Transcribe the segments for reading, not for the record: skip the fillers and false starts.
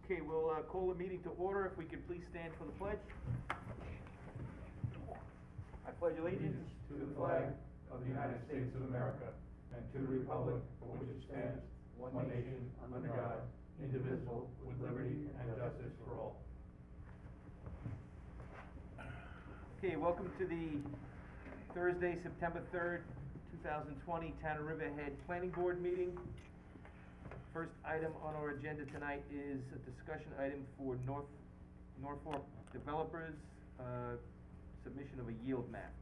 Okay, we'll call the meeting to order. If we could please stand for the pledge. I pledge allegiance To the flag of the United States of America and to the republic for which it stands, one nation, under God, indivisible, with liberty and justice for all. Okay, welcome to the Thursday, September 3rd, 2020 Town of Riverhead Planning Board meeting. First item on our agenda tonight is a discussion item for Norfolk developers, submission of a yield map.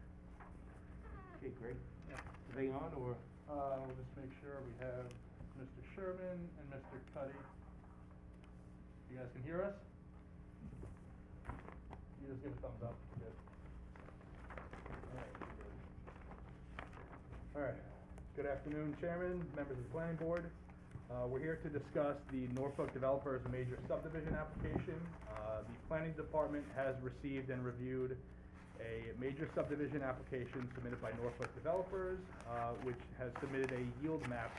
Okay, great. Are they on or? We'll just make sure we have Mr. Sherman and Mr. Cuddy. You guys can hear us? You just give a thumbs up. Good. All right. Good afternoon, Chairman, members of the Planning Board. We're here to discuss the Norfolk Developers Major Subdivision application. The Planning Department has received and reviewed a major subdivision application submitted by Norfolk Developers, which has submitted a yield map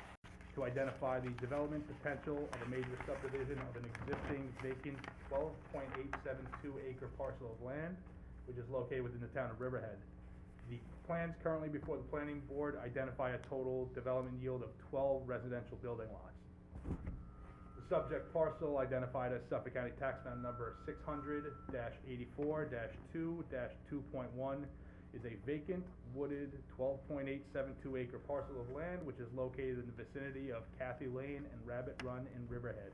to identify the development potential of a major subdivision of an existing vacant 12.872 acre parcel of land, which is located within the town of Riverhead. The plans currently before the Planning Board identify a total development yield of 12 residential building lots. The subject parcel, identified as Suffolk County Tax Map number 600-84-2-2.1, is a vacant, wooded, 12.872 acre parcel of land which is located in the vicinity of Cathy Lane and Rabbit Run in Riverhead.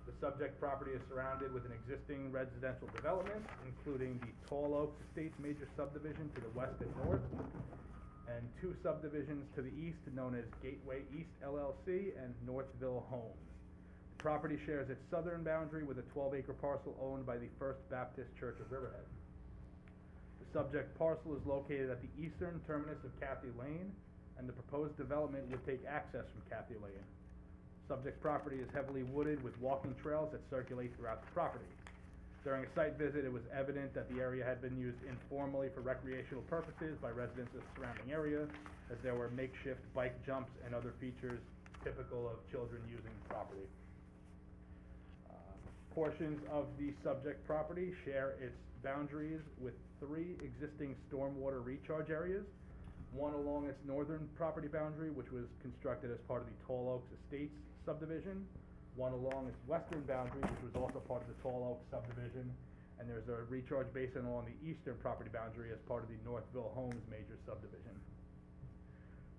The subject property is surrounded with an existing residential development, including the Tall Oaks Estates major subdivision to the west and north, and two subdivisions to the east known as Gateway East LLC and Northville Homes. The property shares its southern boundary with a 12-acre parcel owned by the First Baptist Church of Riverhead. The subject parcel is located at the eastern terminus of Cathy Lane, and the proposed development would take access from Cathy Lane. Subject property is heavily wooded with walking trails that circulate throughout the property. During a site visit, it was evident that the area had been used informally for recreational purposes by residents of the surrounding area, as there were makeshift bike jumps and other features typical of children using the property. Portions of the subject property share its boundaries with three existing stormwater recharge areas, one along its northern property boundary, which was constructed as part of the Tall Oaks Estates subdivision, one along its western boundary, which was also part of the Tall Oaks subdivision, and there's a recharge basin along the eastern property boundary as part of the Northville Homes major subdivision.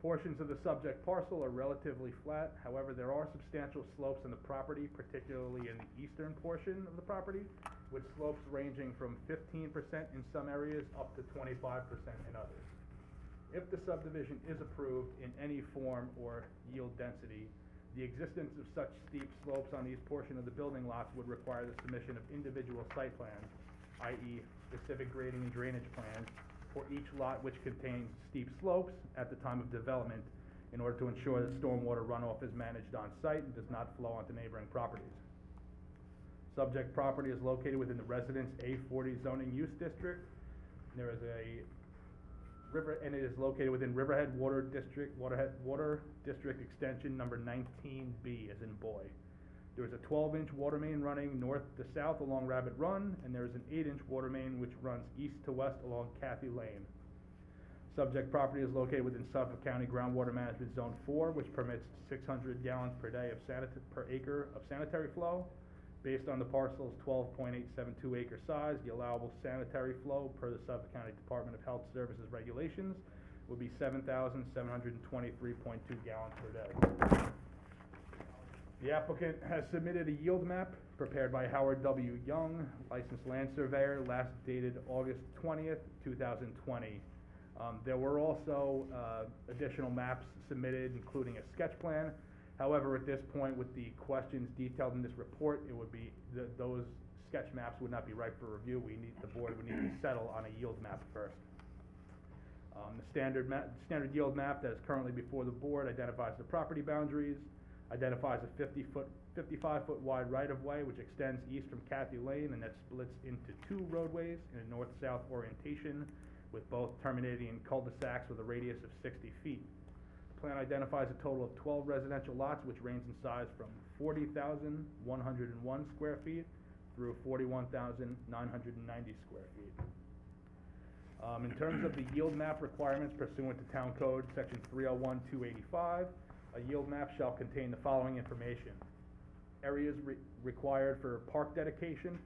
Portions of the subject parcel are relatively flat, however there are substantial slopes on the property, particularly in the eastern portion of the property, with slopes ranging from 15% in some areas up to 25% in others. If the subdivision is approved in any form or yield density, the existence of such steep slopes on these portions of the building lots would require the submission of individual site plans, i.e. specific grading and drainage plans, for each lot which contains steep slopes at the time of development in order to ensure that stormwater runoff is managed on site and does not flow onto neighboring properties. Subject property is located within the Residence A40 zoning use district. There is and it is located within Riverhead Water District Extension number 19B, as in boy. There is a 12-inch water main running north to south along Rabbit Run, and there is an 8-inch water main which runs east to west along Cathy Lane. Subject property is located within Suffolk County Groundwater Management Zone 4, which permits 600 gallons per day per acre of sanitary flow. Based on the parcel's 12.872 acre size, the allowable sanitary flow per the Suffolk County Department of Health Services regulations would be 7,723.2 gallons per day. The applicant has submitted a yield map prepared by Howard W. Young, licensed land surveyor, last dated August 20th, 2020. There were also additional maps submitted, including a sketch plan. However, at this point, with the questions detailed in this report, it would be those sketch maps would not be ripe for review. The board would need to settle on a yield map first. The standard yield map that is currently before the board identifies the property boundaries, identifies a 55-foot wide right-of-way which extends east from Cathy Lane and that splits into two roadways in a north-south orientation, with both terminating in cul-de-sacs with a radius of 60 feet. The plan identifies a total of 12 residential lots which range in size from 40,101 square feet through 41,990 square feet. In terms of the yield map requirements pursuant to Town Code, Section 301-285, a yield map shall contain the following information: areas required for park dedication,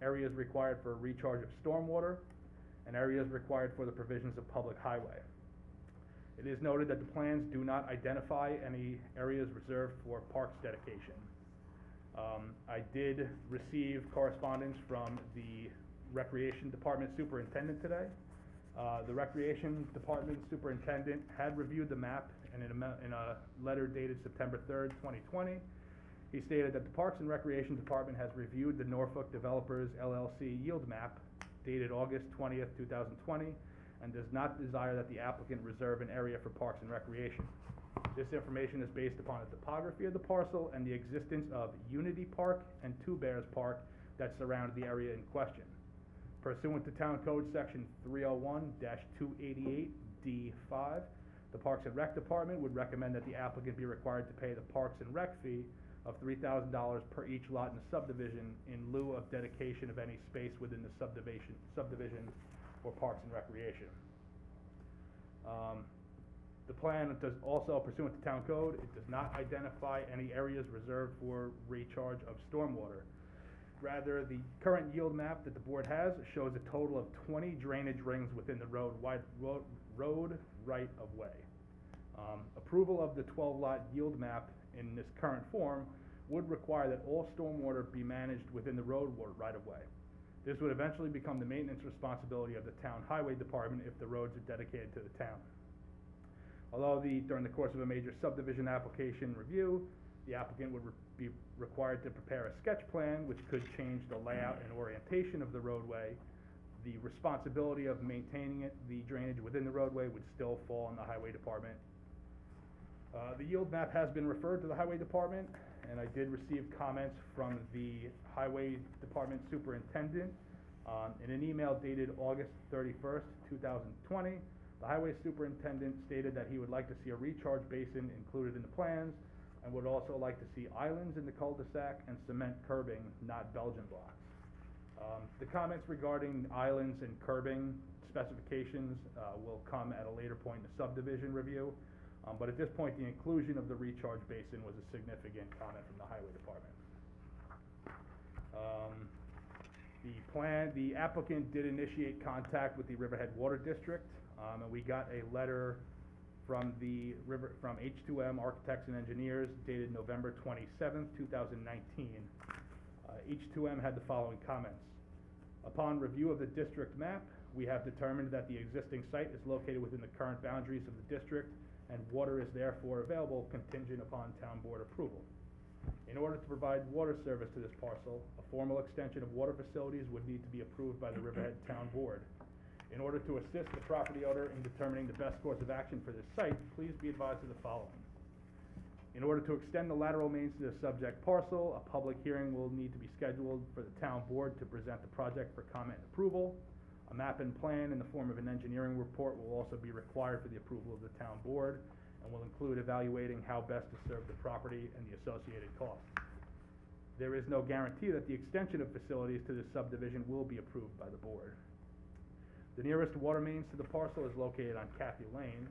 areas required for recharge of stormwater, and areas required for the provisions of public highway. It is noted that the plans do not identify any areas reserved for parks dedication. I did receive correspondence from the Recreation Department Superintendent today. The Recreation Department Superintendent had reviewed the map, and in a letter dated September 3rd, 2020, he stated that the Parks and Recreation Department has reviewed the Norfolk Developers LLC yield map dated August 20th, 2020, and does not desire that the applicant reserve an area for Parks and Recreation. This information is based upon the topography of the parcel and the existence of Unity Park and Two Bears Park that surround the area in question. Pursuant to Town Code Section 301-288D5, the Parks and Rec Department would recommend that the applicant be required to pay the Parks and Rec fee of $3,000 per each lot in the subdivision in lieu of dedication of any space within the subdivision for Parks and Recreation. The plan does also, pursuant to Town Code, it does not identify any areas reserved for recharge of stormwater. Rather, the current yield map that the board has shows a total of 20 drainage rings within the road right-of-way. Approval of the 12-lot yield map in this current form would require that all stormwater be managed within the road right-of-way. This would eventually become the maintenance responsibility of the town highway department if the roads are dedicated to the town. Although during the course of a major subdivision application review, the applicant would be required to prepare a sketch plan which could change the layout and orientation of the roadway, the responsibility of maintaining the drainage within the roadway would still fall on the highway department. The yield map has been referred to the highway department, and I did receive comments from the highway department superintendent. In an email dated August 31st, 2020, the highway superintendent stated that he would like to see a recharge basin included in the plans, and would also like to see islands in the cul-de-sac and cement curbing, not Belgian blocks. The comments regarding islands and curbing specifications will come at a later point in the subdivision review. But at this point, the inclusion of the recharge basin was a significant comment from the highway department. The applicant did initiate contact with the Riverhead Water District, and we got a letter from H2M Architects and Engineers dated November 27th, 2019. H2M had the following comments. Upon review of the district map, we have determined that the existing site is located within the current boundaries of the district, and water is therefore available contingent upon town board approval. In order to provide water service to this parcel, a formal extension of water facilities would need to be approved by the Riverhead Town Board. In order to assist the property owner in determining the best course of action for this site, please be advised of the following. In order to extend the lateral mains to the subject parcel, a public hearing will need to be scheduled for the town board to present the project for comment and approval. A map and plan in the form of an engineering report will also be required for the approval of the town board, and will include evaluating how best to serve the property and the associated costs. There is no guarantee that the extension of facilities to this subdivision will be approved by the board. The nearest water mains to the parcel is located on Cathy Lane.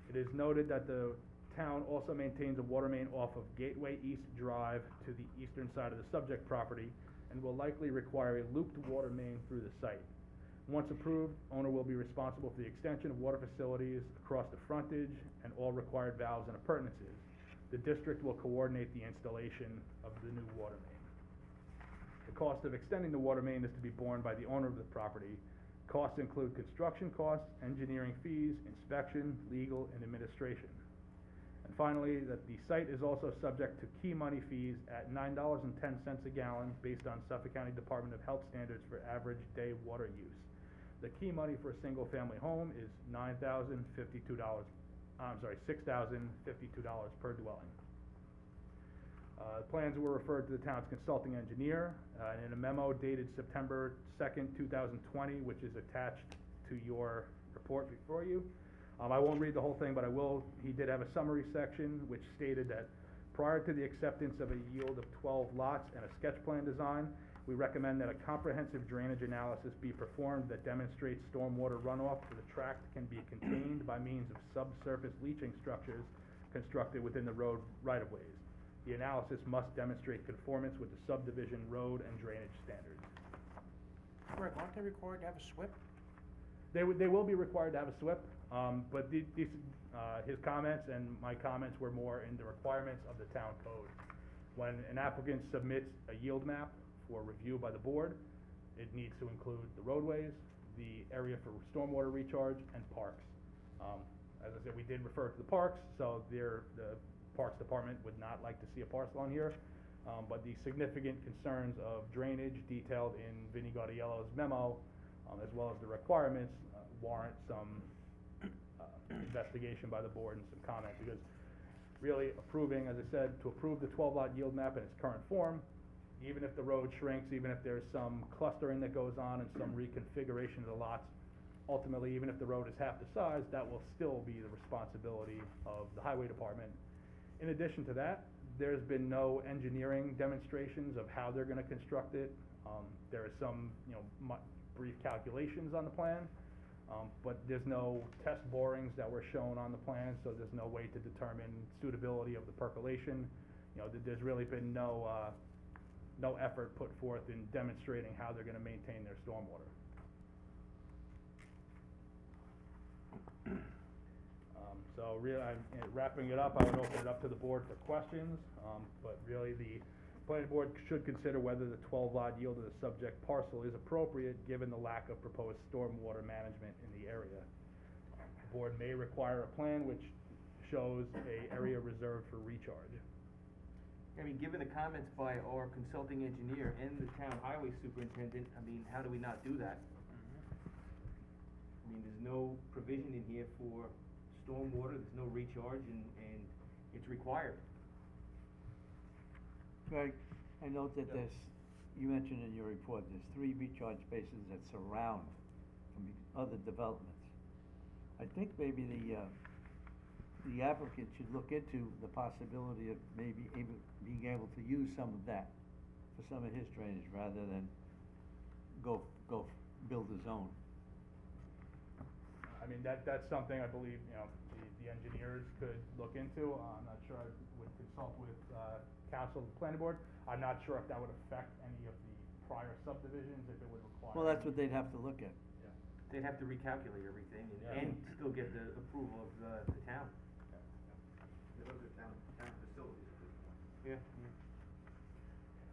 It is noted that the town also maintains a water main off of Gateway East Drive to the eastern side of the subject property, and will likely require a looped water main through the site. Once approved, owner will be responsible for the extension of water facilities across the frontage and all required valves and appurtenances. The district will coordinate the installation of the new water main. The cost of extending the water main is to be borne by the owner of the property. Costs include construction costs, engineering fees, inspection, legal, and administration. And finally, that the site is also subject to key money fees at $9.10 a gallon based on Suffolk County Department of Health standards for average day water use. The key money for a single-family home is $6,052 per dwelling. Plans were referred to the town's consulting engineer, and in a memo dated September 2nd, 2020, which is attached to your report before you. I won't read the whole thing, but I will. He did have a summary section which stated that Prior to the acceptance of a yield of 12 lots and a sketch plan design, we recommend that a comprehensive drainage analysis be performed that demonstrates stormwater runoff to the tract can be contained by means of subsurface leaching structures constructed within the road right-of-ways. The analysis must demonstrate conformance with the subdivision road and drainage standards. Greg, aren't they required to have a SWIP? They will be required to have a SWIP, but his comments and my comments were more in the requirements of the town code. When an applicant submits a yield map for review by the board, it needs to include the roadways, the area for stormwater recharge, and parks. As I said, we did refer to the parks, so the Parks Department would not like to see a parcel on here. But the significant concerns of drainage detailed in Vinnie Gaudiello's memo, as well as the requirements, warrant some investigation by the board and some comment, because really approving, as I said, to approve the 12-lot yield map in its current form, even if the road shrinks, even if there's some clustering that goes on and some reconfiguration of the lots, ultimately, even if the road is half the size, that will still be the responsibility of the highway department. In addition to that, there's been no engineering demonstrations of how they're gonna construct it. There is some, brief calculations on the plan, but there's no test borings that were shown on the plan, so there's no way to determine suitability of the percolation. There's really been no effort put forth in demonstrating how they're gonna maintain their stormwater. So really, wrapping it up, I would open it up to the board for questions, but really the planning board should consider whether the 12-lot yield of the subject parcel is appropriate given the lack of proposed stormwater management in the area. The board may require a plan which shows an area reserved for recharge. I mean, given the comments by our consulting engineer and the town highway superintendent, I mean, how do we not do that? I mean, there's no provision in here for stormwater, there's no recharge, and it's required. Greg, I note that you mentioned in your report, there's 3 recharge spaces that surround from the other developments. I think maybe the applicant should look into the possibility of maybe being able to use some of that for some of his drainage rather than go build his own. I mean, that's something I believe, the engineers could look into. I'm not sure, I would consult with, council and planning board. I'm not sure if that would affect any of the prior subdivisions, if it would require. Well, that's what they'd have to look at. Yeah. They'd have to recalculate everything Yeah. and still get the approval of the town. Those are town facilities at this point. Yeah.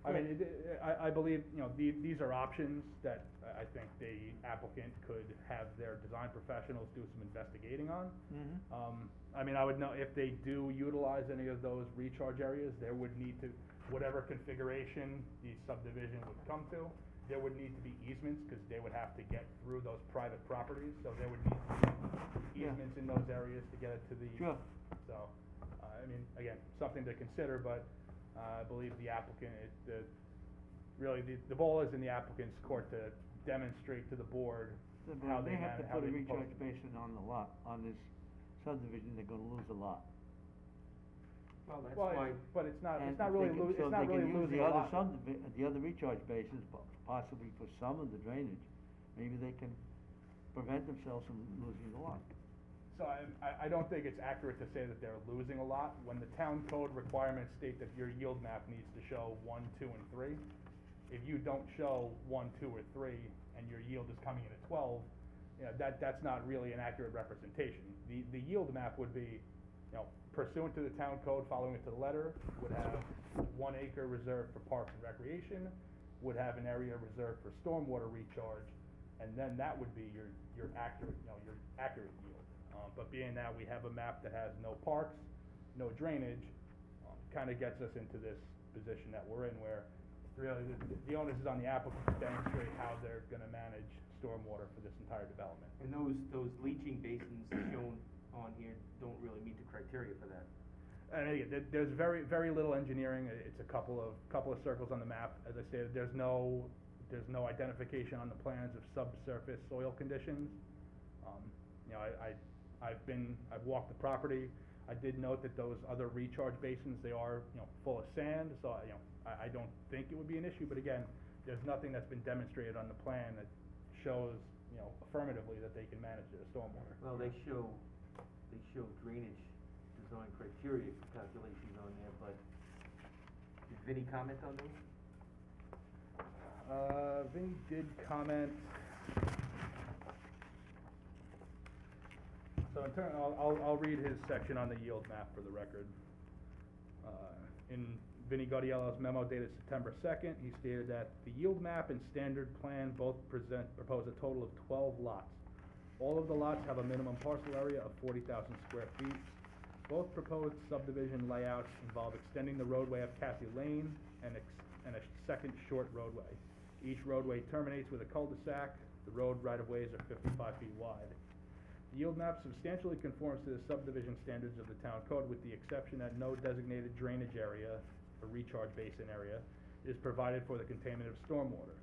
I mean, I believe, these are options that I think the applicant could have their design professionals do some investigating on. I mean, I would know, if they do utilize any of those recharge areas, there would need to, whatever configuration the subdivision would come to, there would need to be easements, cause they would have to get through those private properties, so there would need to be Yeah. easements in those areas to get it to the. Sure. So, I mean, again, something to consider, but, I believe the applicant, really, the ball is in the applicant's court to demonstrate to the board how They have to how put a they propose recharge it. basin on the lot, on this subdivision, they're gonna lose a lot. Well, that's Well, why, but it's not And really if they can- it's so not they can really use losing the a other lot. the other recharge basins, possibly for some of the drainage, maybe they can prevent themselves from losing the lot. So I don't think it's accurate to say that they're losing a lot. When the town code requirements state that your yield map needs to show 1, 2, and 3, if you don't show 1, 2, or 3, and your yield is coming in at 12, that's not really an accurate representation. The yield map would be, pursuant to the town code, following it to the letter, would have 1 acre reserved for parks and recreation, would have an area reserved for stormwater recharge, and then that would be your accurate, your accurate yield. But being that we have a map that has no parks, no drainage, kinda gets us into this position that we're in, where really the onus is on the applicant to demonstrate how they're gonna manage stormwater for this entire development. and those leaching basins shown on here don't really meet the criteria for that. And again, there's very, very little engineering, it's a couple of circles on the map, as I stated, there's no identification on the plans of subsurface soil conditions. I've walked the property, I did note that those other recharge basins, they are, full of sand, so, I don't think it would be an issue, but again, there's nothing that's been demonstrated on the plan that shows, affirmatively that they can manage their stormwater. Well, they show drainage design criteria calculations on there, but did Vinnie comment on those? Vinnie did comment. So in turn, I'll read his section on the yield map for the record. In Vinnie Gaudiello's memo dated September 2nd, he stated that the yield map and standard plan both propose a total of 12 lots. All of the lots have a minimum parcel area of 40,000 square feet. Both proposed subdivision layouts involve extending the roadway of Cassie Lane and a second short roadway. Each roadway terminates with a cul-de-sac. The road right-of-ways are 55 feet wide. The yield map substantially conforms to the subdivision standards of the town code, with the exception that no designated drainage area, or recharge basin area, is provided for the containment of stormwater.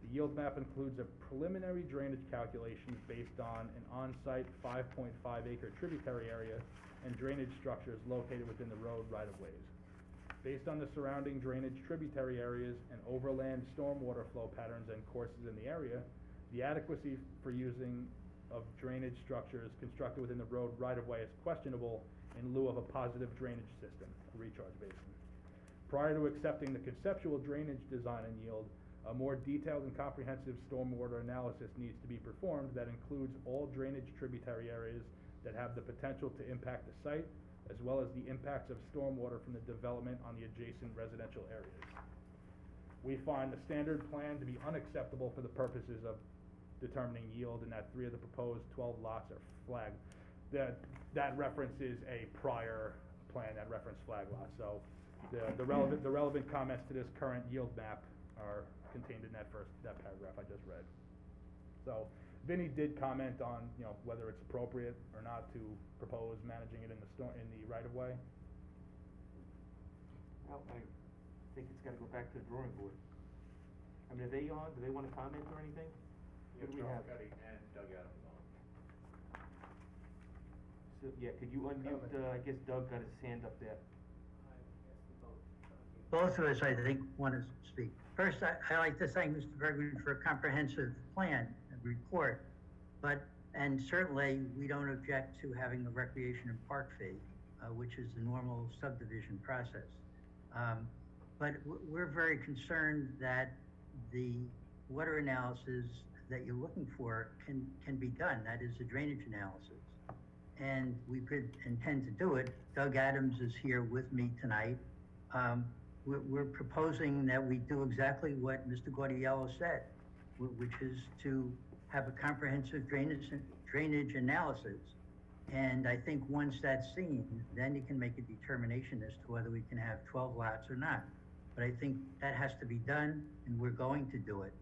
The yield map includes a preliminary drainage calculation based on an on-site 5.5 acre tributary area and drainage structures located within the road right-of-ways. Based on the surrounding drainage tributary areas and overland stormwater flow patterns and courses in the area, the adequacy for using of drainage structures constructed within the road right-of-way is questionable in lieu of a positive drainage system, a recharge basin. Prior to accepting the conceptual drainage design and yield, a more detailed and comprehensive stormwater analysis needs to be performed that includes all drainage tributary areas that have the potential to impact the site, as well as the impacts of stormwater from the development on the adjacent residential areas. We find the standard plan to be unacceptable for the purposes of determining yield, and that 3 of the proposed 12 lots are flagged. That reference is a prior plan that referenced flag lots, so the relevant comments to this current yield map are contained in that paragraph I just read. So Vinnie did comment on, whether it's appropriate or not to propose managing it in the right-of-way. Well, I think it's gotta go back to the drawing board. I mean, are they on, do they wanna comment or anything? What do we have? and Doug Adams on. So, yeah, could you unmute, I guess Doug got his hand up there. Both of us, I think, want to speak. First, I like to thank Mr. Bergman for a comprehensive plan and report, and certainly, we don't object to having a recreation and park fee, which is the normal subdivision process. But we're very concerned that the water analysis that you're looking for can be done. That is a drainage analysis. And we could intend to do it. Doug Adams is here with me tonight. We're proposing that we do exactly what Mr. Gaudiello said, which is to have a comprehensive drainage analysis. And I think once that's seen, then you can make a determination as to whether we can have 12 lots or not. But I think that has to be done, and we're going to do it.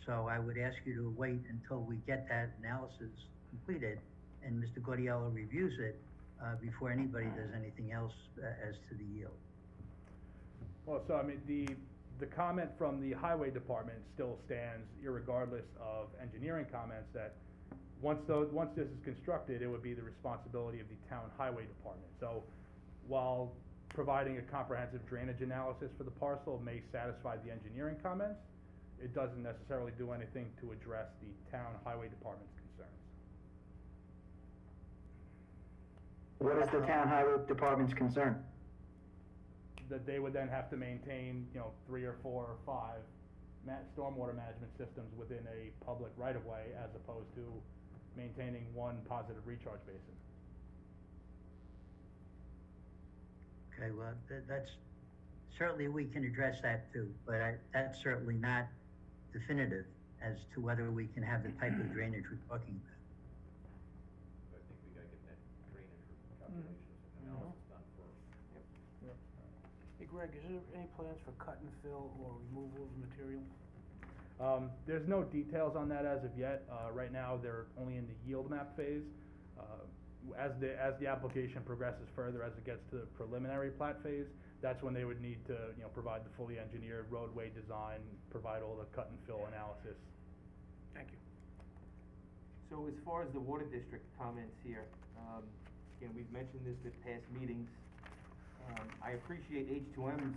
So I would ask you to wait until we get that analysis completed and Mr. Gaudiello reviews it before anybody does anything else as to the yield. Well, so I mean, the comment from the highway department still stands irregardless of engineering comments that once this is constructed, it would be the responsibility of the town highway department. So while providing a comprehensive drainage analysis for the parcel may satisfy the engineering comments, it doesn't necessarily do anything to address the town highway department's concerns. What is the town highway department's concern? That they would then have to maintain, 3 or 4 or 5 stormwater management systems within a public right-of-way as opposed to maintaining one positive recharge basin. Okay, well, that's, certainly we can address that too, but that's certainly not definitive as to whether we can have the type of drainage we're talking about. I think we gotta get that drainage calculations and analysis done first. Hey Greg, is there any plans for cut and fill or removal of material? There's no details on that as of yet. Right now, they're only in the yield map phase. As the application progresses further, as it gets to the preliminary plat phase, that's when they would need to, provide the fully engineered roadway design, provide all the cut and fill analysis. Thank you. So as far as the water district comments here, again, we've mentioned this at past meetings. I appreciate H2M's,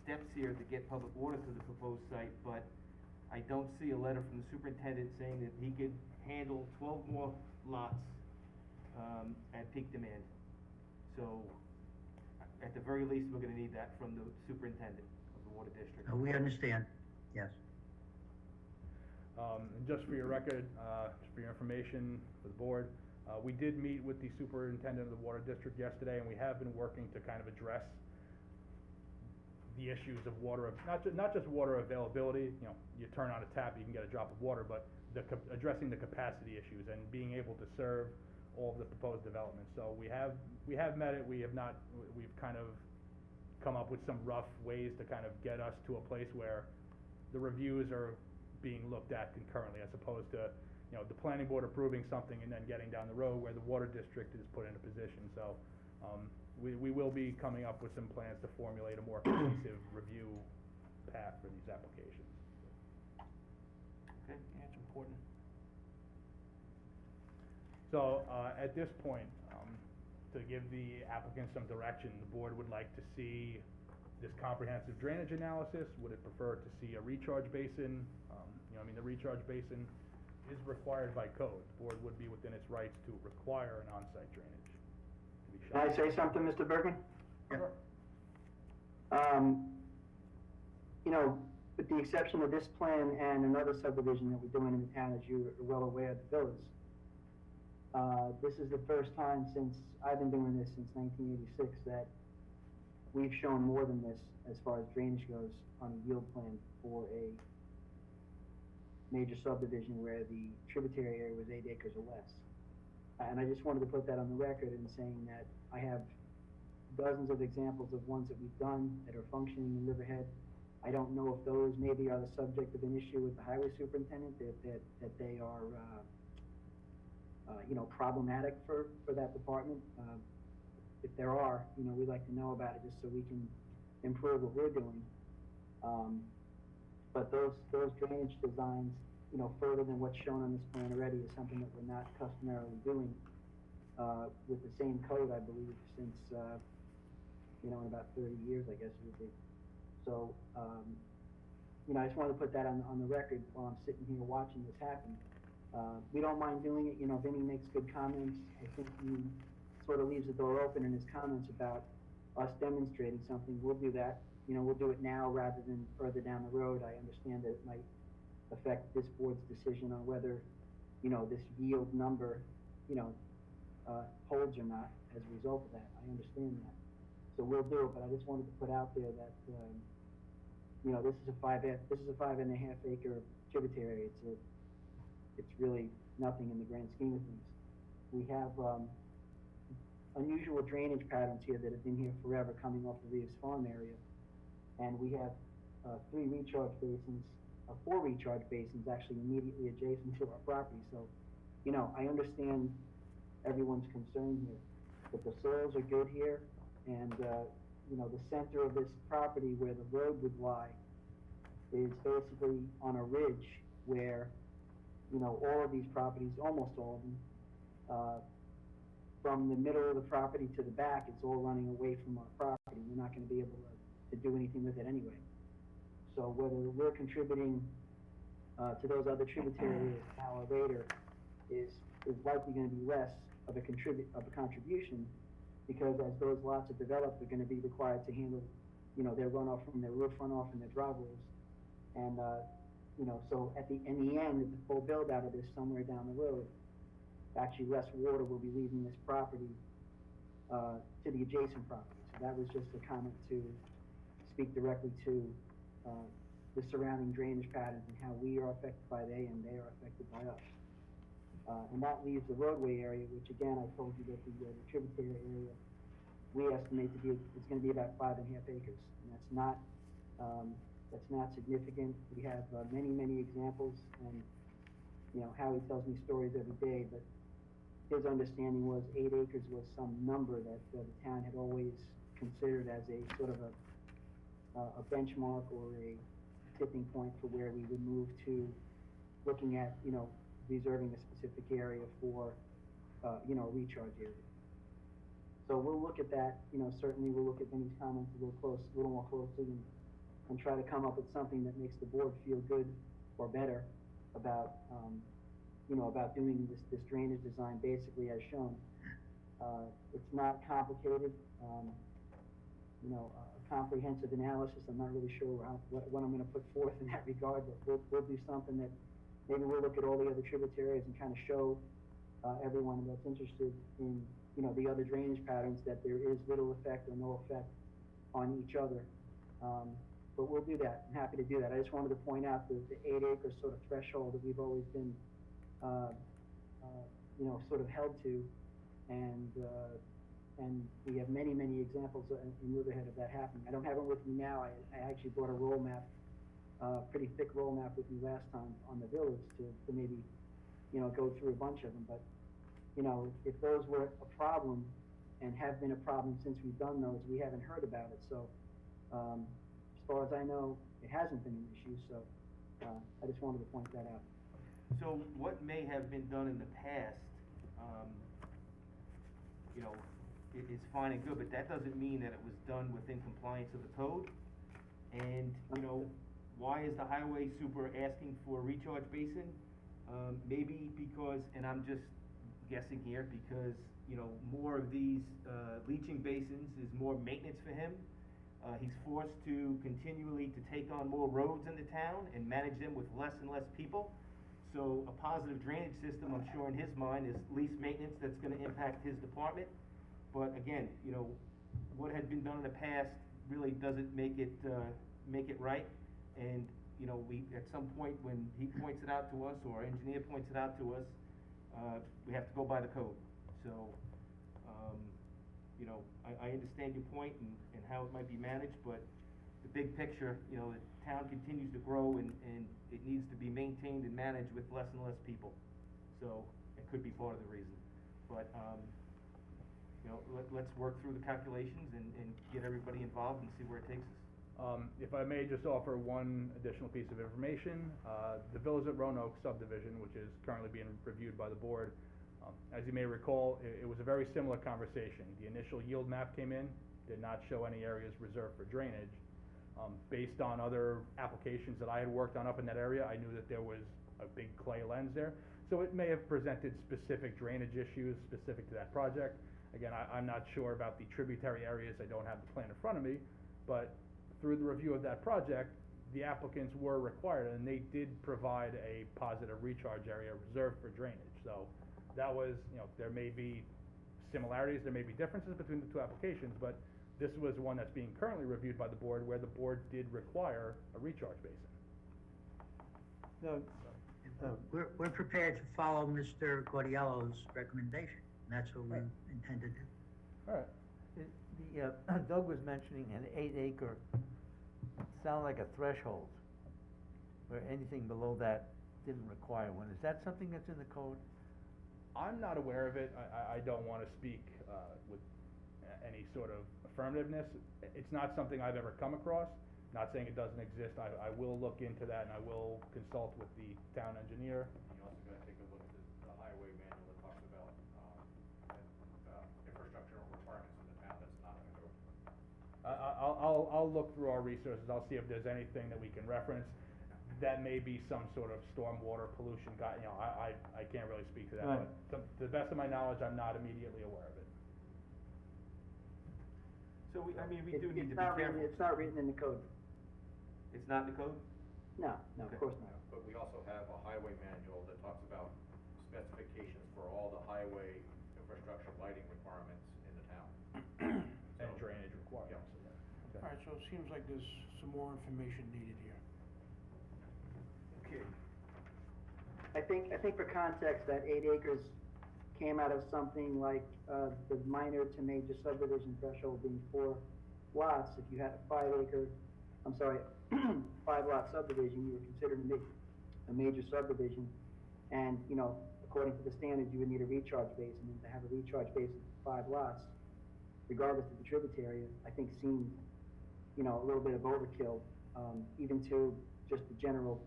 steps here to get public water to the proposed site, but I don't see a letter from the superintendent saying that he could handle 12 more lots, at peak demand. So, at the very least, we're gonna need that from the superintendent of the water district. We understand, yes. And just for your record, just for your information, for the board, we did meet with the superintendent of the water district yesterday, and we have been working to kind of address the issues of water, not just water availability, you know, you turn on a tap, you can get a drop of water, but addressing the capacity issues and being able to serve all of the proposed developments. So we have met it, we've kind of come up with some rough ways to kind of get us to a place where the reviews are being looked at concurrently, as opposed to, you know, the planning board approving something and then getting down the road where the water district is put in a position. So, we will be coming up with some plans to formulate a more cohesive review path for these applications. Okay? Yeah, it's important. So, at this point, to give the applicant some direction, the board would like to see this comprehensive drainage analysis. Would it prefer to see a recharge basin? The recharge basin is required by code. The board would be within its rights to require an on-site drainage to be Can I shut. say something, Mr. Bergman? Sure. With the exception of this plan and another subdivision that we're doing in the town, as you are well aware, the villas, this is the first time since, I've been doing this since 1986, that we've shown more than this as far as drainage goes on a yield plan for a major subdivision where the tributary area was 8 acres or less. And I just wanted to put that on the record in saying that I have dozens of examples of ones that we've done that are functioning in Riverhead. I don't know if those maybe are the subject of an issue with the highway superintendent, that they are, problematic for that department. If there are, we'd like to know about it just so we can improve what we're doing. But those drainage designs, further than what's shown on this plan already, is something that we're not customarily doing, with the same code, I believe, since, in about 30 years, I guess it would be. So, I just wanted to put that on the record while I'm sitting here watching this happen. We don't mind doing it, Vinnie makes good comments. I think he sort of leaves the door open in his comments about us demonstrating something. We'll do that. We'll do it now rather than further down the road. I understand that it might affect this board's decision on whether, this yield number, holds or not as a result of that. I understand that. So we'll do it, but I just wanted to put out there that, this is a 5.5 acre tributary. It's really nothing in the grand scheme of things. We have, unusual drainage patterns here that have been here forever, coming off the Reeves Farm area. And we have, 4 recharge basins actually immediately adjacent to our property. So, I understand everyone's concern here, but the soils are good here, and, the center of this property where the road would lie is basically on a ridge where, all of these properties, almost all of them, from the middle of the property to the back, it's all running away from our property. We're not gonna be able to do anything with it anyway. So whether we're contributing, to those other tributaries now or later is likely gonna be less of a contribution, because as those lots are developed, they're gonna be required to handle, their runoff from their roof runoff and their driveways. And, so in the end, the full build out of this somewhere down the road, actually less water will be leaving this property, to the adjacent property. So that was just a comment to speak directly to, the surrounding drainage patterns and how we are affected by they and they are affected by us. And that leaves the roadway area, which again, I told you that the tributary area, we estimate to be, it's gonna be about 5.5 acres. And that's not significant. We have, many examples, and, Howie tells me stories every day, but his understanding was 8 acres was some number that the town had always considered as a sort of a benchmark or a tipping point for where we would move to looking at, reserving a specific area for, a recharge area. So we'll look at that, you know, certainly we'll look at Vinnie's comments a little more closely and try to come up with something that makes the board feel good or better about, you know, about doing this drainage design basically as shown. It's not complicated, you know, a comprehensive analysis, I'm not really sure what I'm gonna put forth in that regard, but we'll do something that, maybe we'll look at all the other tributaries and kind of show, everyone that's interested in, you know, the other drainage patterns, that there is little effect or no effect on each other. But we'll do that, I'm happy to do that. I just wanted to point out the 8 acre sort of threshold that we've always been, you know, sort of held to. And we have many, many examples in Riverhead of that happening. I don't have it with me now, I actually brought a roll map, pretty thick roll map with me last time on the village to maybe, you know, go through a bunch of them, but, you know, if those were a problem and have been a problem since we've done those, we haven't heard about it, so, as far as I know, it hasn't been an issue, so, I just wanted to point that out. So what may have been done in the past, you know, is fine and good, but that doesn't mean that it was done within compliance of the code. And, you know, why is the highway super asking for a recharge basin? Maybe because, and I'm just guessing here, because, you know, more of these, leaching basins is more maintenance for him. He's forced to continually to take on more roads in the town and manage them with less and less people. So a positive drainage system, I'm sure in his mind, is least maintenance that's gonna impact his department. But again, you know, what had been done in the past really doesn't make it right. And, you know, we, at some point when he points it out to us, or our engineer points it out to us, we have to go by the code. So, you know, I understand your point and how it might be managed, but the big picture, you know, the town continues to grow and it needs to be maintained and managed with less and less people. So, it could be part of the reason. But, you know, let's work through the calculations and get everybody involved and see where it takes us. If I may just offer one additional piece of information, the Villas at Roanoke subdivision, which is currently being reviewed by the board, as you may recall, it was a very similar conversation. The initial yield map came in, did not show any areas reserved for drainage. Based on other applications that I had worked on up in that area, I knew that there was a big clay lens there. So it may have presented specific drainage issues specific to that project. Again, I'm not sure about the tributary areas, I don't have the plan in front of me, but through the review of that project, the applicants were required, and they did provide a positive recharge area reserved for drainage. So that was, you know, there may be similarities, there may be differences between the two applications, but this was one that's being currently reviewed by the board, where the board did require a recharge basin. No, We're prepared to follow Mr. Gordiello's recommendation, and that's what we intend to do. All right. Doug was mentioning an 8 acre, sound like a threshold, where anything below that didn't require one. Is that something that's in the code? I'm not aware of it. I don't want to speak with any sort of affirmativeness. It's not something I've ever come across. Not saying it doesn't exist. I will look into that, and I will consult with the town engineer. You also gotta take a look at the highway manual that talks about, infrastructure requirements in the town that's not in the code. I'll look through our resources. I'll see if there's anything that we can reference. That may be some sort of stormwater pollution you know, I can't really speak to that, Right. but to the best of my knowledge, I'm not immediately aware of it. So we do It's need to be not careful. It's not written in the code. It's not in the code? No, of Okay. course not. But we also have a highway manual that talks about specifications for all the highway infrastructure lighting requirements in the town. And drainage requirements. Okay. Alright, so it seems like there's some more information needed here. Okay. I think for context, that 8 acres came out of something like, the minor to major subdivision threshold being 4 lots. If you had a 5 lot subdivision, you were considered a major subdivision. And, you know, according to the standards, you would need a recharge basin, and to have a recharge basin for 5 lots, regardless of the tributary, I think seemed, you know, a little bit of overkill, even to just the general,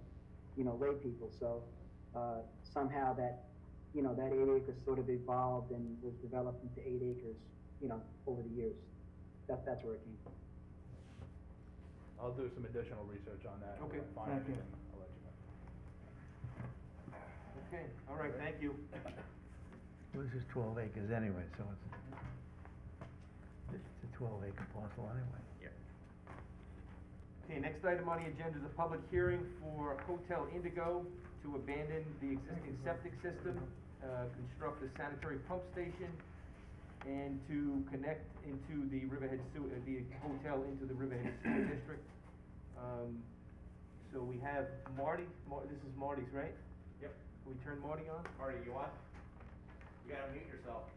you know, lay people. So, somehow that, you know, that 8 acres sort of evolved and was developed into 8 acres. you know, over the years. That's where it came from. I'll do some additional research on that. Okay. If I find Thank you. anything, I'll let you know. Okay, all right, thank you. Well, this is 12 acres anyway, so it's a 12-acre parcel anyway. Okay, next item on the agenda is a public hearing for Hotel Indigo to abandon the existing septic system, construct a sanitary pump station, and to connect into the Riverhead sewer, the hotel into the Riverhead Sewer District. So we have Marty, this is Marty's, right? Yep. Can we turn Marty on? Marty, you want? You gotta mute yourself.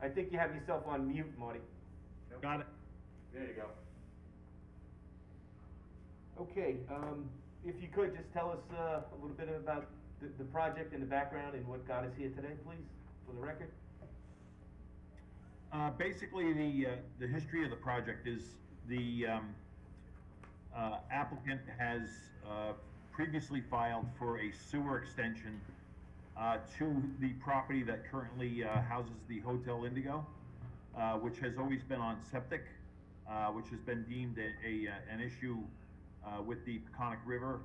I think you have yourself on mute, Marty. Got it. There you go. Okay, if you could, just tell us, a little bit about the project and the background and what got us here today, please, for the record. Basically, the history of the project is the applicant has previously filed for a sewer extension to the property that currently houses the Hotel Indigo, which has always been on septic, which has been deemed an issue with the Peconic River,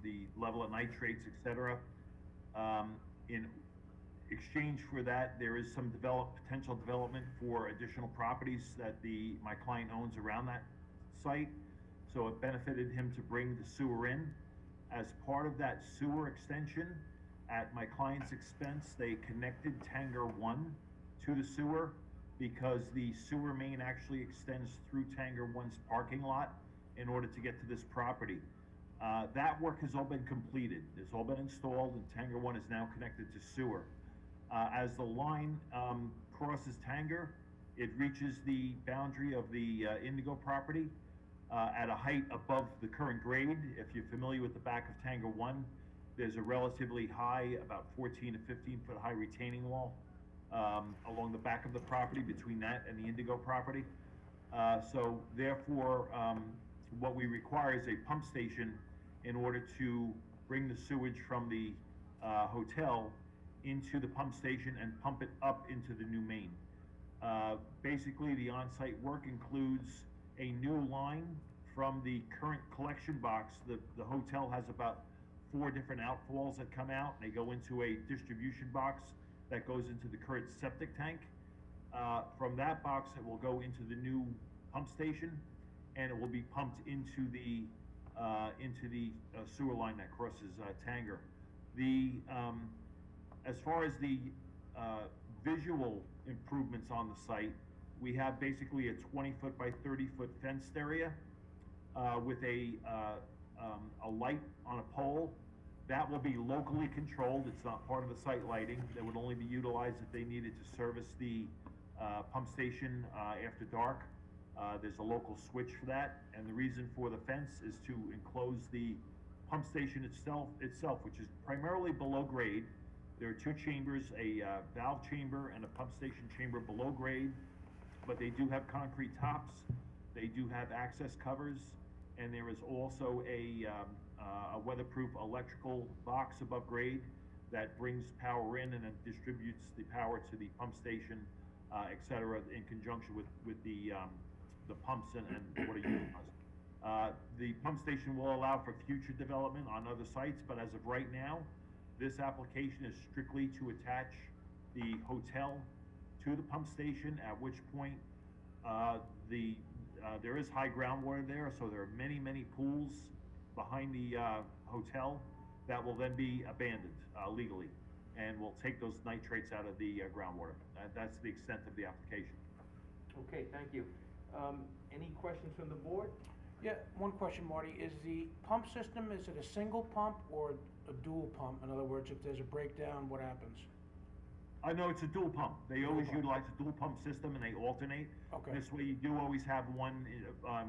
the level of nitrates, etc. In exchange for that, there is some potential development for additional properties that my client owns around that site. So it benefited him to bring the sewer in. As part of that sewer extension, at my client's expense, they connected Tanger 1 to the sewer because the sewer main actually extends through Tanger 1's parking lot in order to get to this property. That work has all been completed. It's all been installed, and Tanger 1 is now connected to sewer. As the line crosses Tanger, it reaches the boundary of the Indigo property at a height above the current grade. If you're familiar with the back of Tanger 1, there's a relatively high, about 14 to 15 foot high retaining wall along the back of the property between that and the Indigo property. So therefore, what we require is a pump station in order to bring the sewage from the hotel into the pump station and pump it up into the new main. Basically, the on-site work includes a new line from the current collection box. The hotel has about 4 different outfalls that come out. They go into a distribution box that goes into the current septic tank. From that box, it will go into the new pump station, and it will be pumped into the sewer line that crosses Tanger. As far as the visual improvements on the site, we have basically a 20-foot by 30-foot fenced area with a light on a pole. That will be locally controlled. It's not part of the site lighting. That would only be utilized if they needed to service the pump station after dark. There's a local switch for that, and the reason for the fence is to enclose the pump station itself, which is primarily below grade. There are 2 chambers, a valve chamber and a pump station chamber below grade, but they do have concrete tops. They do have access covers, and there is also a weatherproof electrical box above grade that brings power in and then distributes the power to the pump station, etc., in conjunction with the pumps and water units. The pump station will allow for future development on other sites, but as of right now, this application is strictly to attach the hotel to the pump station, at which point there is high groundwater there, so there are many, many pools behind the hotel that will then be abandoned legally, and will take those nitrates out of the groundwater. That's the extent of the application. Okay, thank you. Any questions from the board? Yeah, one question, Marty, is the pump system, is it a single pump or a dual pump? In other words, if there's a breakdown, what happens? I know it's a dual pump. They always pump. utilize a dual pump system, and they alternate. Okay. This way, you do always have one,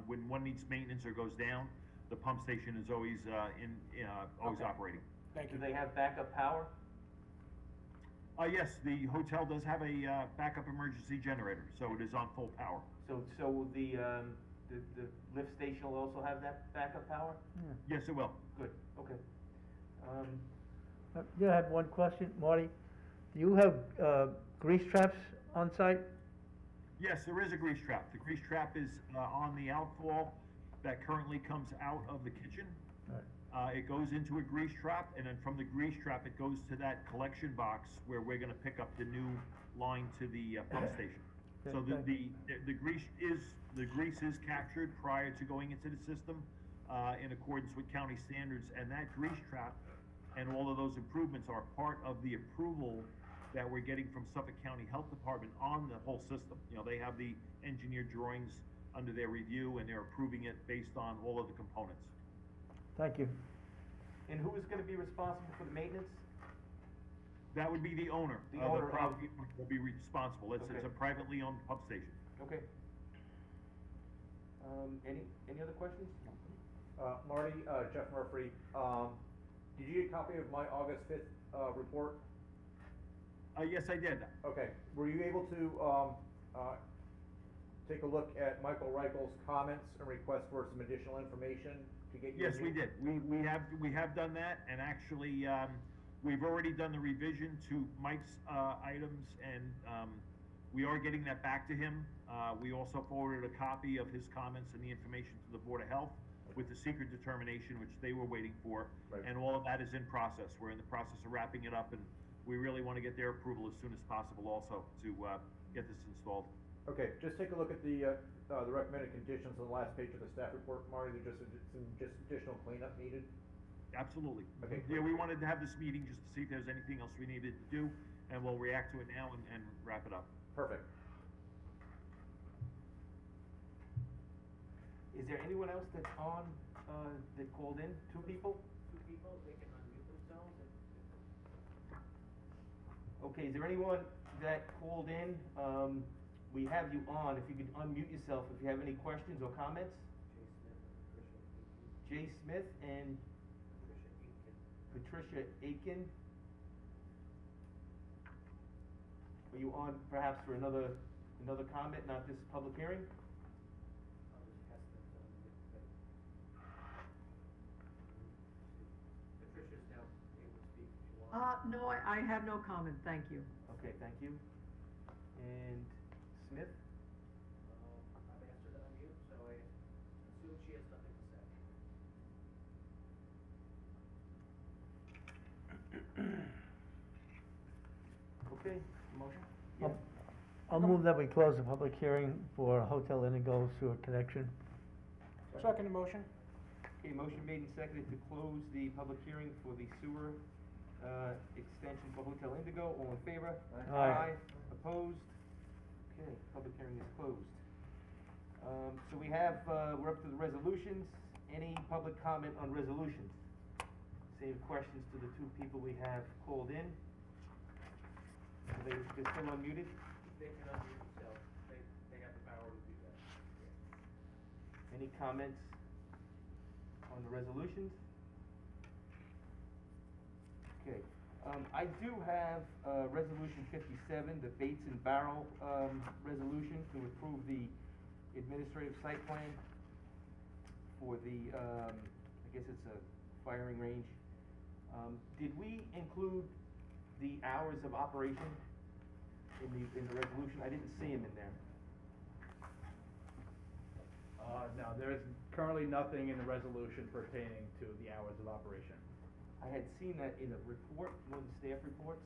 when one needs maintenance or goes down, the pump station is always always Okay. operating. Thank Do you. they have backup power? Yes, the hotel does have a backup emergency generator, so it is on full power. So the lift station will also have that backup power? Yes, it will. Good, okay. Yeah, I have one question, Marty. Do you have, grease traps on site? Yes, there is a grease trap. The grease trap is on the outfall that currently comes out of the kitchen. It goes into a grease trap, and then from the grease trap, it goes to that collection box where we're gonna pick up the new line to the pump station. So the grease is captured prior to going into the system, in accordance with county standards, and that grease trap and all of those improvements are part of the approval that we're getting from Suffolk County Health Department on the whole system. You know, they have the engineered drawings under their review, and they're approving it based on all of the components. Thank you. And who is gonna be responsible for the maintenance? That would be the owner. The of owner of- property will be responsible. It's Okay. a privately owned pump station. Okay. Any other questions? Marty, Jeff Murphy, did you get a copy of my August 5th, report? Yes, I did. Okay, were you able to, take a look at Michael Reichel's comments and request for some additional information to get your? Yes, we did. We have done that, and actually, we've already done the revision to Mike's, items, and, we are getting that back to him. We also forwarded a copy of his comments and the information to the Board of Health with the secret determination, which they were waiting for. Right. And all of that is in process. We're in the process of wrapping it up, and we really wanna get their approval as soon as possible also to, get this installed. Okay, just take a look at the recommended conditions on the last page of the staff report, Marty, there's just additional cleanup needed. Absolutely. Okay. Yeah, we wanted to have this meeting just to see if there's anything else we needed to do, and we'll react to it now and wrap it up. Perfect. Is there anyone else that's on, that called in? Two people? Two people, they can unmute themselves and. Okay, is there anyone that called in? We have you on, if you could unmute yourself if you have any questions or comments. Jay Smith and Patricia Aiken. Are you on perhaps for another comment, not this public hearing? Patricia's now able to speak if you want. No, I have no comment, thank you. Okay, thank you. And Smith? I've asked her to unmute, so I assume she has something to say. Okay, motion? Yeah. I'll move that we close the public hearing for Hotel Indigo sewer connection. Second motion? Okay, motion made and seconded to close the public hearing for the sewer, extension for Hotel Indigo. All in favor? Aye. Opposed? Okay, public hearing is closed. So we have, we're up to the resolutions. Any public comment on resolutions? Save questions to the two people we have called in. Are they're still unmuted? They can unmute themselves, they have the power to do that. Any comments on the resolutions? Okay, I do have, resolution 57, the Bates and Barrel, resolution to approve the administrative site plan for the, I guess it's a firing range. Did we include the hours of operation in the resolution? I didn't see them in there. No, there is currently nothing in the resolution pertaining to the hours of operation. I had seen that in a report, one of the staff reports.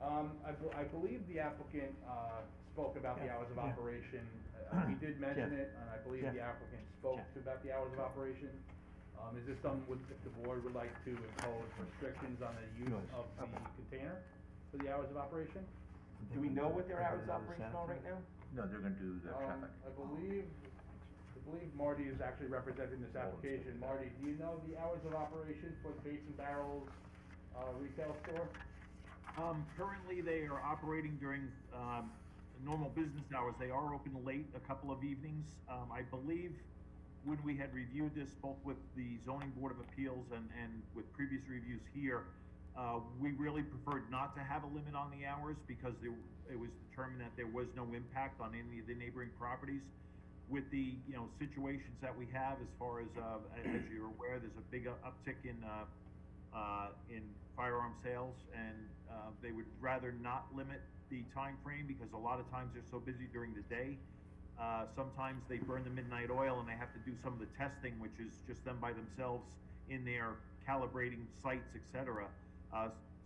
I believe the applicant, spoke about the hours of Yeah. operation. He did mention Jeff. it, and I believe Jeff. the applicant spoke Jeff. about the hours of operation. Is this something if the board would like to impose restrictions on the use Yours. of the container for the hours of operation? Do we know what their hours of operation are right now? No, they're gonna do the traffic. I believe Marty is actually representing this application. Marty, do you know the hours of operation for the Bates and Barrels, retail store? Currently, they are operating during, normal business hours. They are open late a couple of evenings. I believe when we had reviewed this, both with the zoning board of appeals and with previous reviews here, we really preferred not to have a limit on the hours because it was determined that there was no impact on any of the neighboring properties. With the, situations that we have as far as you're aware, there's a big uptick in, in firearm sales, and, they would rather not limit the time frame because a lot of times they're so busy during the day. Sometimes they burn the midnight oil and they have to do some of the testing, which is just them by themselves in there calibrating sites, et cetera.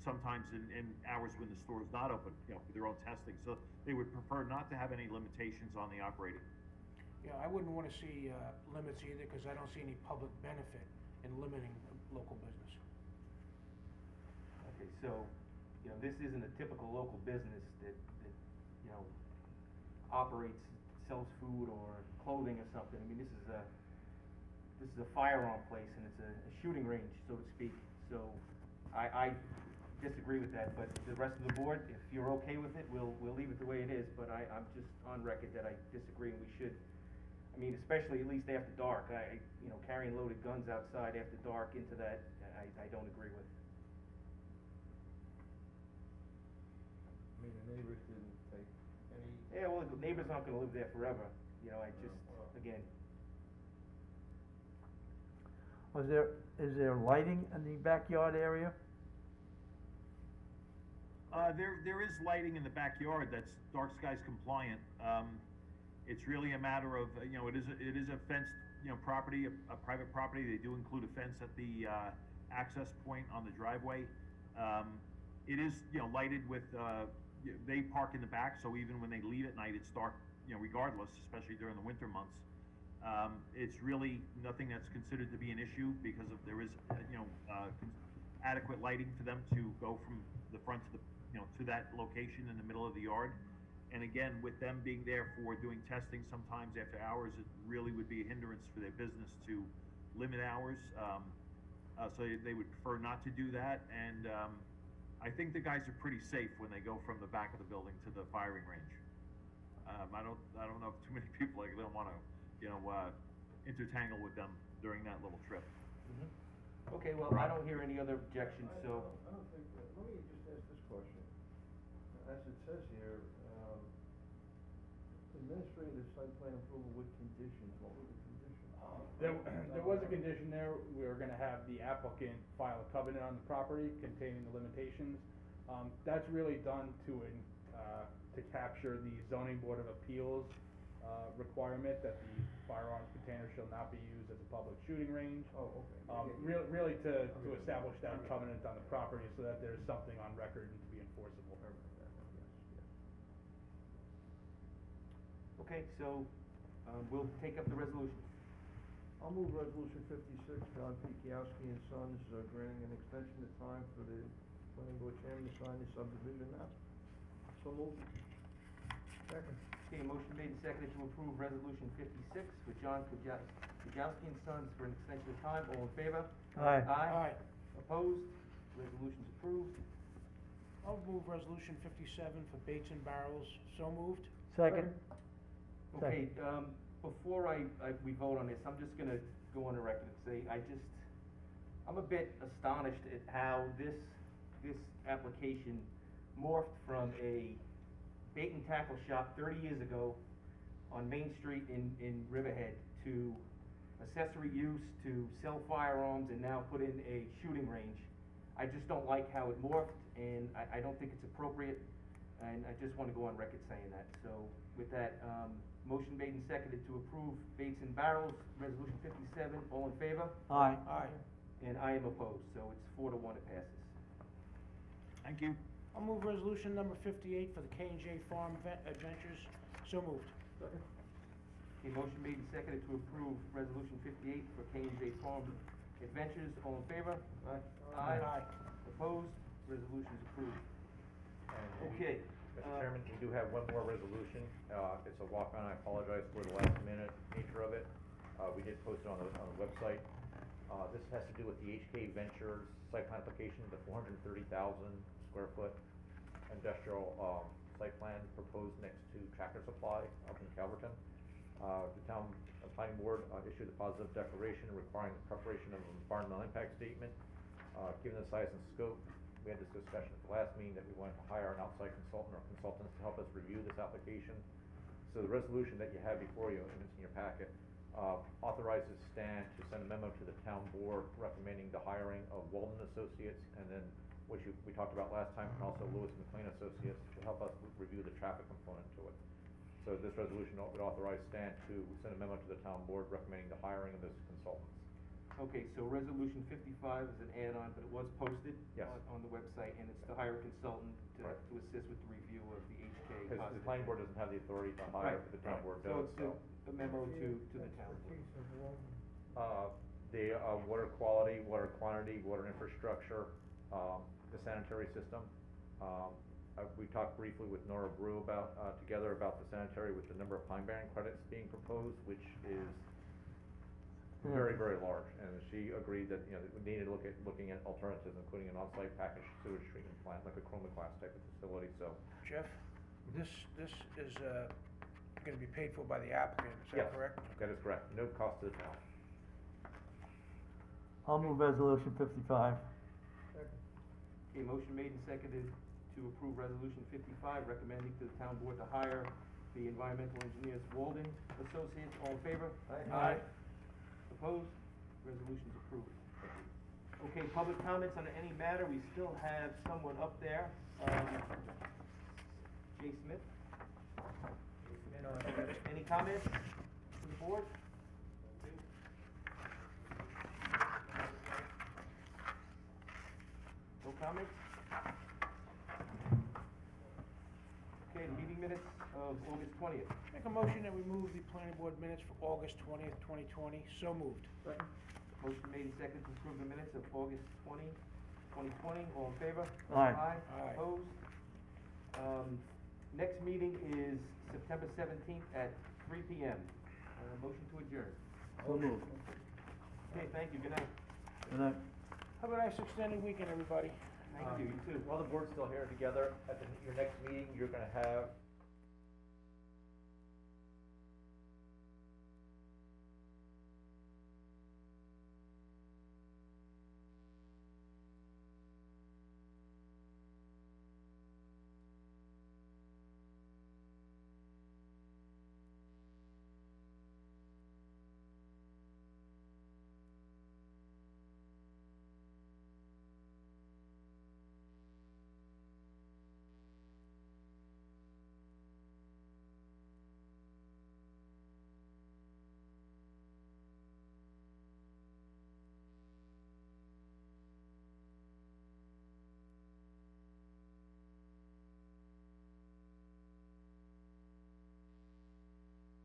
Sometimes in hours when the store is not open, for their own testing. So they would prefer not to have any limitations on the operating. Yeah, I wouldn't wanna see, limits either, cause I don't see any public benefit in limiting local business. Okay, so, this isn't a typical local business that, operates, sells food or clothing or something. I mean, this is a firearm place and it's a shooting range, so to speak. So I disagree with that, but the rest of the board, if you're okay with it, we'll leave it the way it is, but I'm just on record that I disagree and we should, especially at least after dark. Carrying loaded guns outside after dark into that, I don't agree with. The neighbors didn't take any. Yeah, well, the neighbors aren't gonna live there forever, again. Is there lighting in the backyard area? There is lighting in the backyard that's dark skies compliant. It's really a matter of, it is a fenced, property, a private property. They do include a fence at the, access point on the driveway. It is, lighted with, they park in the back, so even when they leave at night, it's dark, regardless, especially during the winter months. It's really nothing that's considered to be an issue because there is, adequate lighting for them to go from the front to the, to that location in the middle of the yard. And again, with them being there for doing testing sometimes after hours, it really would be a hindrance for their business to limit hours. So they would prefer not to do that, and I think the guys are pretty safe when they go from the back of the building to the firing range. I don't know if too many people don't want to, intertangle with them during that little trip. Okay, well, I don't hear any other objections, so. I don't think that, let me just ask this question. As it says here, administrative site plan approval with conditions, what were the conditions? There was a condition there, we were gonna have the applicant file a covenant on the property containing the limitations. That's really done to capture the zoning board of appeals, requirement that the firearms container shall not be used as a public shooting range. Oh, okay. Really to establish that covenant on the property so that there's something on record and to be enforceable. Okay, so, we'll take up the resolution. I'll move resolution 56, John P. Kowski and Sons, granting an extension of time for the planning board chairman to sign the subdivision map. So moved. Second. Okay, motion made and seconded to approve resolution 56 with John Kujawski and Sons for an extension of time. All in favor? Aye. Aye. Opposed? Resolution's approved. I'll move resolution 57 for Bates and Barrels, so moved. Second? Okay, before we vote on this, I'm just gonna go on the record and say, I'm a bit astonished at how this application morphed from a bait and tackle shop 30 years ago on Main Street in Riverhead to accessory use, to sell firearms, and now put in a shooting range. I just don't like how it morphed, and I don't think it's appropriate, and I just wanna go on record saying that. So with that, motion made and seconded to approve Bates and Barrels, resolution 57, all in favor? Aye. Aye. And I am opposed, so it's 4-1, it passes. Thank you. I'll move resolution number 58 for the K&J Farm Adventures, so moved. Okay, motion made and seconded to approve resolution 58 for K&J Farm Adventures, all in favor? Aye. Opposed? Resolution is approved. Okay. Mr. Chairman, we do have one more resolution. It's a walk-on. I apologize for the last minute nature of it. We did post it on the website. This has to do with the HK Ventures site plan application, the 430,000 square foot industrial, site plan proposed next to Tractor Supply up in Calverton. The town planning board issued a positive declaration requiring the preparation of an environmental impact statement. Given the size and scope, we had this discussion at the last meeting that we wanted to hire an outside consultant or consultants to help us review this application. So the resolution that you have before you, and it's in your packet, authorizes Stan to send a memo to the town board recommending the hiring of Walden Associates, and then, which we talked about last time, and also Lewis McLean Associates to help us review the traffic component to it. So this resolution would authorize Stan to send a memo to the town board recommending the hiring of this consultants. Okay, so resolution 55 is an add-on, but it was posted Yes. on the website, and it's to hire a consultant Right. to assist with the review of the HK. Because the positive planning board impact. doesn't have the authority to hire, Right, but the town board So does, it's so. a memo to the town board. Expertise of Walden. The, water quality, water quantity, water infrastructure, the sanitary system. We talked briefly with Nora Brew about, together about the sanitary with the number of Pine Barren credits being proposed, which is very, very large. And she agreed that, that we needed to looking at alternatives, including an on-site packaged sewage treatment plant, like a chroma class type of facility, so. Jeff, this is, gonna be paid for by the applicant, is that Yes, correct? that is correct, no cost to the town. I'll move resolution 55. Second. Okay, motion made and seconded to approve resolution 55, recommending to the town board to hire the environmental engineers Walden Associates. All in favor? Aye. Opposed? Resolution's approved. Okay, public comments on any matter, we still have someone up there, Jay Smith. Any comments from the board? No comments? Okay, the meeting minutes of August 20th. Make a motion that we move the planning board minutes for August 20th, 2020, so moved. Motion made and seconded to approve the minutes of August 2020. All in favor? Aye. Aye. Opposed? Next meeting is September 17th at 3 PM. Motion to adjourn. So moved. Okay, thank you, good night. Good night. Have a nice extended weekend, everybody. Thank you, you too. While the board's still here together, at your next meeting, you're gonna have